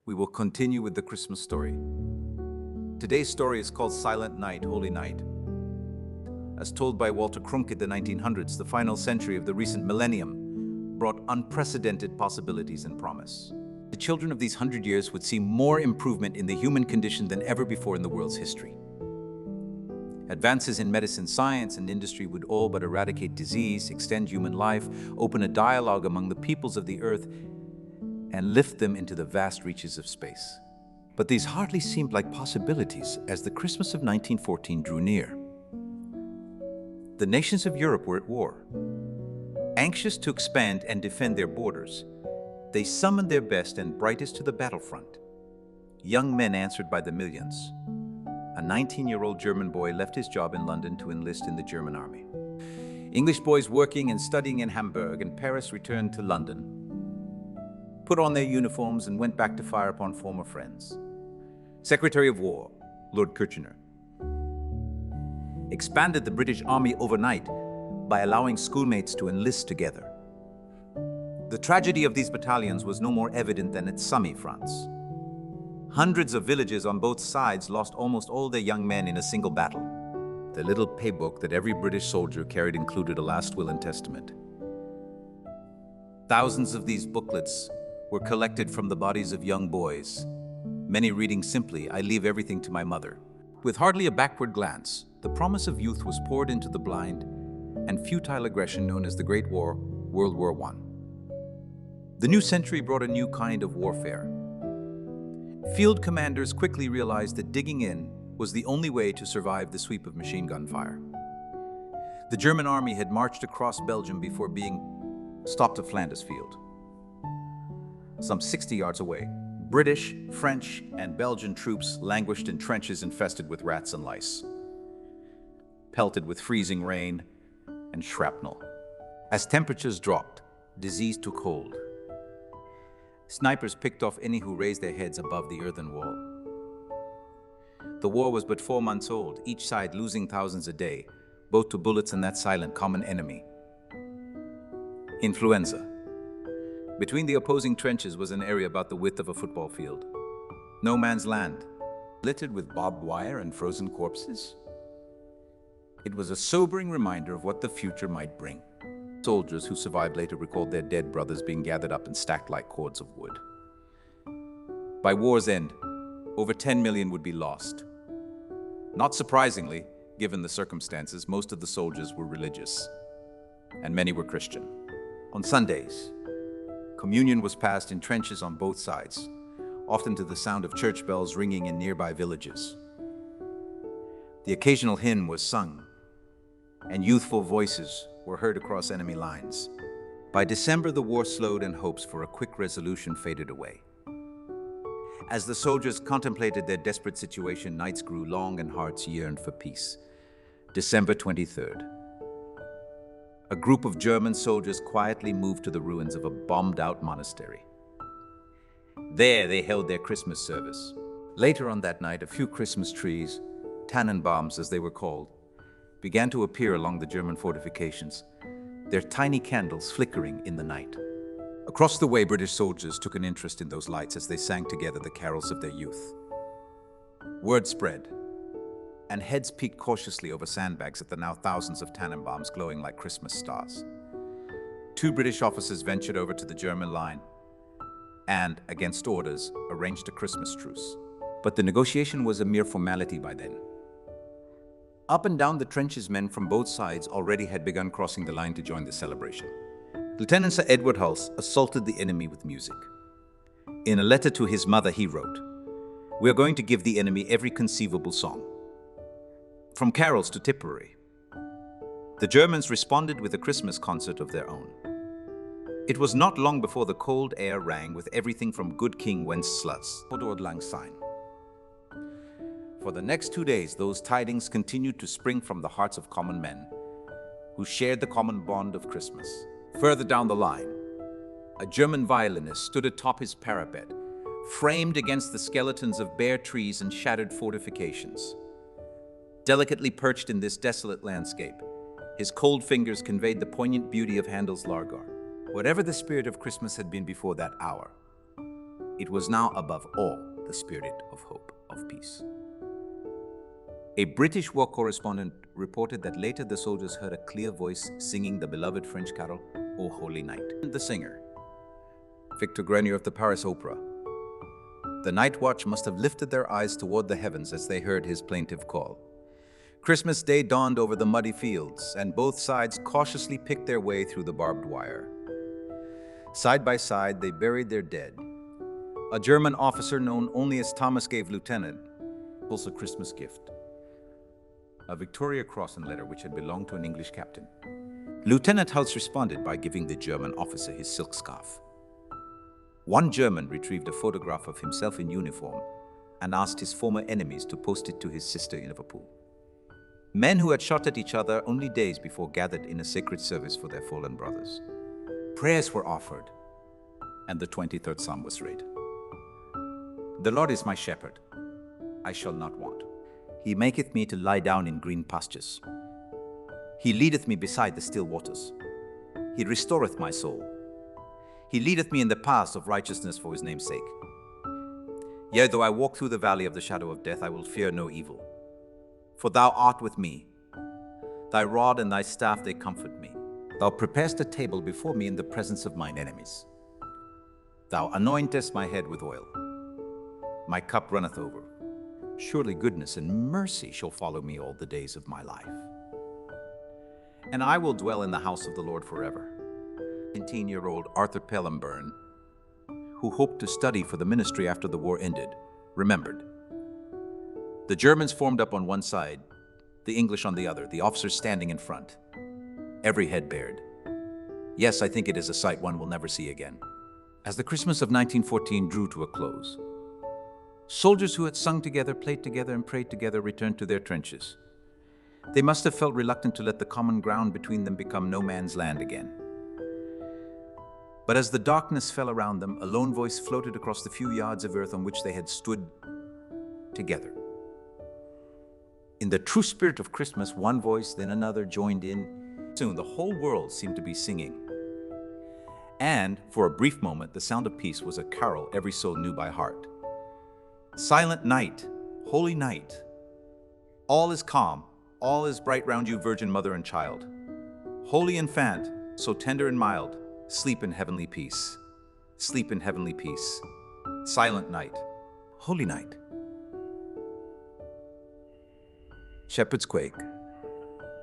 we will continue with the Christmas story. Today's story is called Silent Night, Holy Night. As told by Walter Krunk in the 1900s, the final century of the recent millennium brought unprecedented possibilities and promise. The children of these 100 years would see more improvement in the human condition than ever before in the world's history. Advances in medicine, science, and industry would all but eradicate disease, extend human life, open a dialogue among the peoples of the earth, and lift them into the vast reaches of space. But these hardly seemed like possibilities as the Christmas of 1914 drew near. The nations of Europe were at war. Anxious to expand and defend their borders, they summoned their best and brightest to the battlefront. Young men answered by the millions. A 19-year-old German boy left his job in London to enlist in the German army. English boys working and studying in Hamburg and Paris returned to London, put on their uniforms and went back to fire upon former friends. Secretary of War, Lord Kitchener, expanded the British Army overnight by allowing schoolmates to enlist together. The tragedy of these battalions was no more evident than at Somme, France. Hundreds of villages on both sides lost almost all their young men in a single battle. The little paybook that every British soldier carried included a last will and testament. Thousands of these booklets were collected from the bodies of young boys, many reading simply, "I leave everything to my mother." With hardly a backward glance, the promise of youth was poured into the blind and futile aggression known as the Great War, World War I. The new century brought a new kind of warfare. Field commanders quickly realized that digging in was the only way to survive the sweep of machine gun fire. The German army had marched across Belgium before being stopped at Flanders Field. Some 60 yards away, British, French, and Belgian troops languished in trenches infested with rats and lice, pelted with freezing rain and shrapnel. As temperatures dropped, disease took hold. Snipers picked off any who raised their heads above the earthen wall. The war was but 4 months old, each side losing thousands a day, both to bullets and that silent common enemy, influenza. Between the opposing trenches was an area about the width of a football field. No man's land, littered with barbed wire and frozen corpses. It was a sobering reminder of what the future might bring. Soldiers who survived later recalled their dead brothers being gathered up and stacked like cords of wood. By war's end, over 10 million would be lost. Not surprisingly, given the circumstances, most of the soldiers were religious, and many were Christian. On Sundays, communion was passed in trenches on both sides, often to the sound of church bells ringing in nearby villages. The occasional hymn was sung, and youthful voices were heard across enemy lines. By December, the war slowed and hopes for a quick resolution faded away. As the soldiers contemplated their desperate situation, nights grew long and hearts yearned for peace. December 23rd. A group of German soldiers quietly moved to the ruins of a bombed-out monastery. There they held their Christmas service. Later on that night, a few Christmas trees, Tannenbaums as they were called, began to appear along the German fortifications, their tiny candles flickering in the night. Across the way, British soldiers took an interest in those lights as they sang together the carols of their youth. Word spread, and heads peeked cautiously over sandbags at the now thousands of Tannenbaums glowing like Christmas stars. 2 British officers ventured over to the German line and, against orders, arranged a Christmas truce. But the negotiation was a mere formality by then. Up and down the trenches, men from both sides already had begun crossing the line to join the celebration. Lieutenant Sir Edward Hulse assaulted the enemy with music. In a letter to his mother, he wrote, "We are going to give the enemy every conceivable song, from carols to Tipperary." The Germans responded with a Christmas concert of their own. It was not long before the cold air rang with everything from Good King Wenceslas to Lang Syne. For the next 2 days, those tidings continued to spring from the hearts of common men who shared the common bond of Christmas. Further down the line, a German violinist stood atop his parapet, framed against the skeletons of bare trees and shattered fortifications. Delicately perched in this desolate landscape, his cold fingers conveyed the poignant beauty of Handel's Largor. Whatever the spirit of Christmas had been before that hour, It was now above all the spirit of hope, of peace. A British war correspondent reported that later the soldiers heard a clear voice singing the beloved French carol, O Holy Night. The singer, Victor Grenier of the Paris Opera. The night watch must have lifted their eyes toward the heavens as they heard his plaintive call. Christmas Day dawned over the muddy fields, and both sides cautiously picked their way through the barbed wire. Side by side, they buried their dead. A German officer known only as Thomas gave Lieutenant a Christmas gift, a Victoria Cross and letter which had belonged to an English captain. Lieutenant Hulse responded by giving the German officer his silk scarf. One German retrieved a photograph of himself in uniform and asked his former enemies to post it to his sister in Liverpool. Men who had shot at each other only days before gathered in a sacred service for their fallen brothers. Prayers were offered, and the 23rd Psalm was read. The Lord is my shepherd, I shall not want. He maketh me to lie down in green pastures. He leadeth me beside the still waters. He restoreth my soul. He leadeth me in the paths of righteousness for his name's sake. Yea, though I walk through the valley of the shadow of death, I will fear no evil. For thou art with me. Thy rod and thy staff, they comfort me. Thou preparest a table before me in the presence of mine enemies. Thou anointest my head with oil. My cup runneth over. Surely goodness and mercy shall follow me all the days of my life. And I will dwell in the house of the Lord forever. 19-year-old Arthur Pelham-Byrne, who hoped to study for the ministry after the war ended, remembered. The Germans formed up on one side, the English on the other, the officers standing in front, every head bared. Yes, I think it is a sight one will never see again. As the Christmas of 1914 drew to a close, soldiers who had sung together, played together, and prayed together returned to their trenches. They must have felt reluctant to let the common ground between them become no man's land again. But as the darkness fell around them, a lone voice floated across the few yards of earth on which they had stood together. In the true spirit of Christmas, one voice, then another joined in. Soon the whole world seemed to be singing. And for a brief moment, the sound of peace was a carol every soul knew by heart. Silent night, holy night, all is calm, all is bright round you, Virgin Mother and Child. Holy infant, so tender and mild, sleep in heavenly peace. Sleep in heavenly peace. Silent night, holy night. Shepherds quake.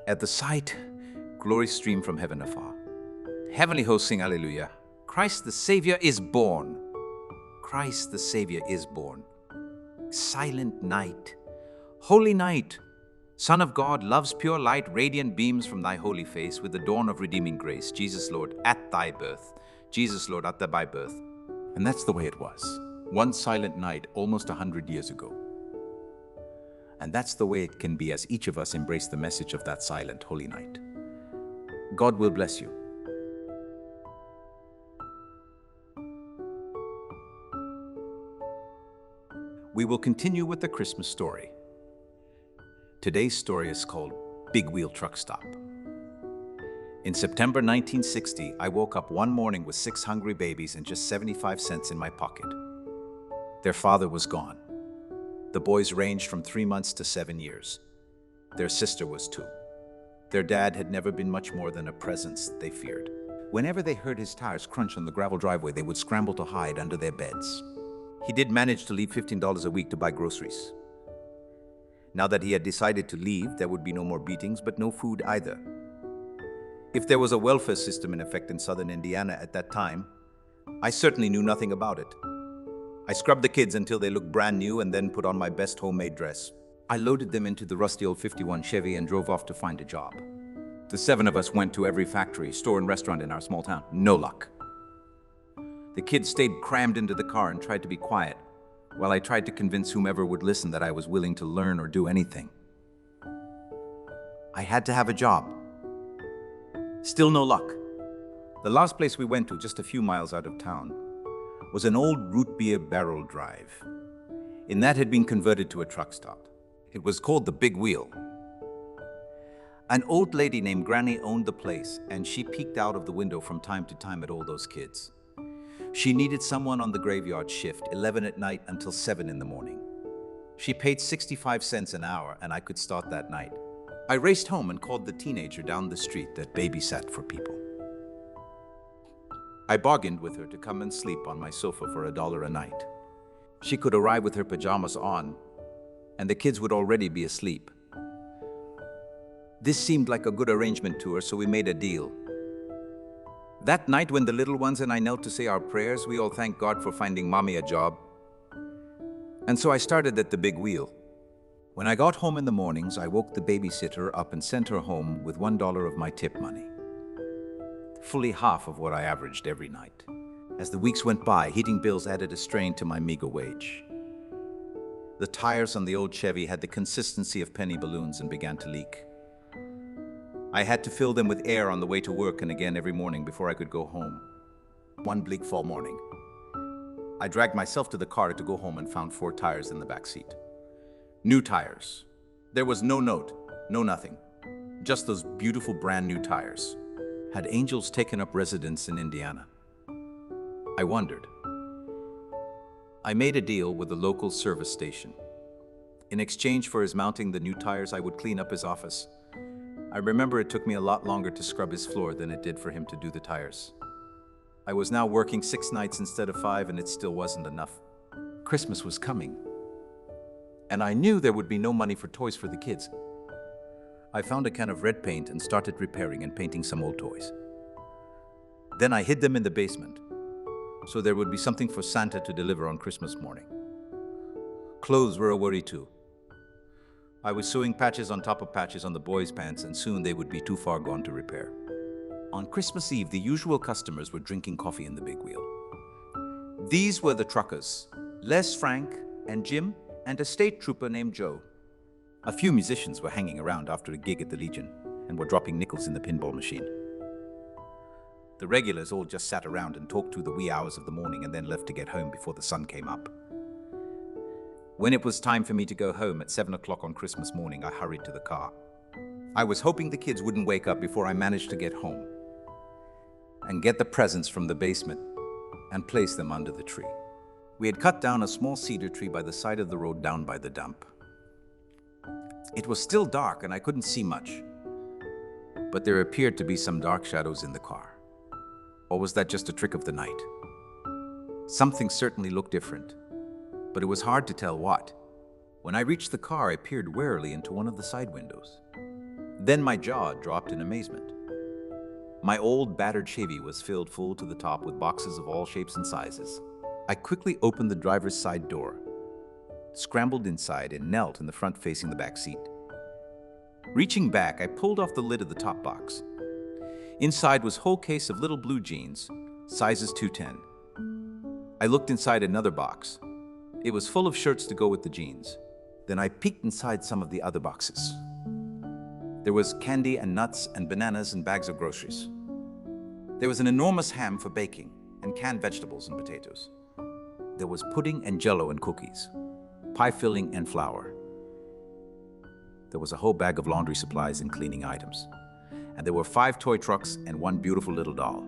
At the sight, glory stream from heaven afar. Heavenly hosts sing Alleluia. Christ the Savior is born. Christ the Savior is born. Silent night, holy night, Son of God, love's pure light, radiant beams from thy holy face with the dawn of redeeming grace. Jesus, Lord, at thy birth. Jesus, Lord, at thy birth. And that's the way it was. One silent night, almost 100 years ago. And that's the way it can be as each of us embrace the message of that silent, holy night. God will bless you. We will continue with the Christmas story. Today's story is called Big Wheel Truckstop. In September 1960, I woke up one morning with 6 hungry babies and just 75 cents in my pocket. Their father was gone. The boys ranged from 3 months to 7 years. Their sister was 2. Their dad had never been much more than a presence they feared. Whenever they heard his tires crunch on the gravel driveway, they would scramble to hide under their beds. He did manage to leave $15 a week to buy groceries. Now that he had decided to leave, there would be no more beatings, but no food either. If there was a welfare system in effect in southern Indiana at that time, I certainly knew nothing about it. I scrubbed the kids until they looked brand new and then put on my best homemade dress. I loaded them into the rusty old 51 Chevy and drove off to find a job. The 7 of us went to every factory, store, and restaurant in our small town. No luck. The kids stayed crammed into the car and tried to be quiet, while I tried to convince whomever would listen that I was willing to learn or do anything. I had to have a job. Still no luck. The last place we went to, just a few miles out of town, was an old root beer barrel drive. And that had been converted to a truck stop. It was called the Big Wheel. An old lady named Granny owned the place, and she peeked out of the window from time to time at all those kids. She needed someone on the graveyard shift, 11 at night until 7 in the morning. She paid 65 cents an hour, and I could start that night. I raced home and called the teenager down the street that babysat for people. I bargained with her to come and sleep on my sofa for $1 a night. She could arrive with her pajamas on, and the kids would already be asleep. This seemed like a good arrangement to her, so we made a deal. That night, when the little ones and I knelt to say our prayers, we all thanked God for finding Mommy a job. And so I started at the Big Wheel. When I got home in the mornings, I woke the babysitter up and sent her home with $1 of my tip money. Fully half of what I averaged every night. As the weeks went by, heating bills added a strain to my meager wage. The tires on the old Chevy had the consistency of penny balloons and began to leak. I had to fill them with air on the way to work and again every morning before I could go home. One bleak fall morning, I dragged myself to the car to go home and found 4 tires in the back seat. New tires. There was no note, no nothing. Just those beautiful brand new tires. Had angels taken up residence in Indiana? I wondered. I made a deal with a local service station. In exchange for his mounting the new tires, I would clean up his office. I remember it took me a lot longer to scrub his floor than it did for him to do the tires. I was now working 6 nights instead of 5, and it still wasn't enough. Christmas was coming, and I knew there would be no money for toys for the kids. I found a can of red paint and started repairing and painting some old toys. Then I hid them in the basement, so there would be something for Santa to deliver on Christmas morning. Clothes were a worry too. I was sewing patches on top of patches on the boys' pants, and soon they would be too far gone to repair. On Christmas Eve, the usual customers were drinking coffee in the Big Wheel. These were the truckers, Les, Frank, and Jim, and a state trooper named Joe. A few musicians were hanging around after a gig at the Legion and were dropping nickels in the pinball machine. The regulars all just sat around and talked through the wee hours of the morning and then left to get home before the sun came up. When it was time for me to go home at 7 o'clock on Christmas morning, I hurried to the car. I was hoping the kids wouldn't wake up before I managed to get home and get the presents from the basement and place them under the tree. We had cut down a small cedar tree by the side of the road down by the dump. It was still dark and I couldn't see much, but there appeared to be some dark shadows in the car. Or was that just a trick of the night? Something certainly looked different, but it was hard to tell what. When I reached the car, I peered warily into one of the side windows. Then my jaw dropped in amazement. My old battered Chevy was filled full to the top with boxes of all shapes and sizes. I quickly opened the driver's side door, scrambled inside, and knelt in the front facing the back seat. Reaching back, I pulled off the lid of the top box. Inside was a whole case of little blue jeans, sizes 210. I looked inside another box. It was full of shirts to go with the jeans. Then I peeked inside some of the other boxes. There was candy and nuts and bananas and bags of groceries. There was an enormous ham for baking and canned vegetables and potatoes. There was pudding and jello and cookies, pie filling and flour. There was a whole bag of laundry supplies and cleaning items. And there were 5 toy trucks and 1 beautiful little doll.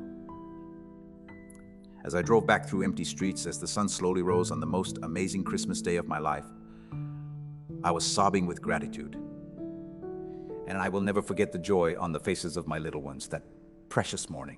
As I drove back through empty streets as the sun slowly rose on the most amazing Christmas day of my life, I was sobbing with gratitude. And I will never forget the joy on the faces of my little ones that precious morning.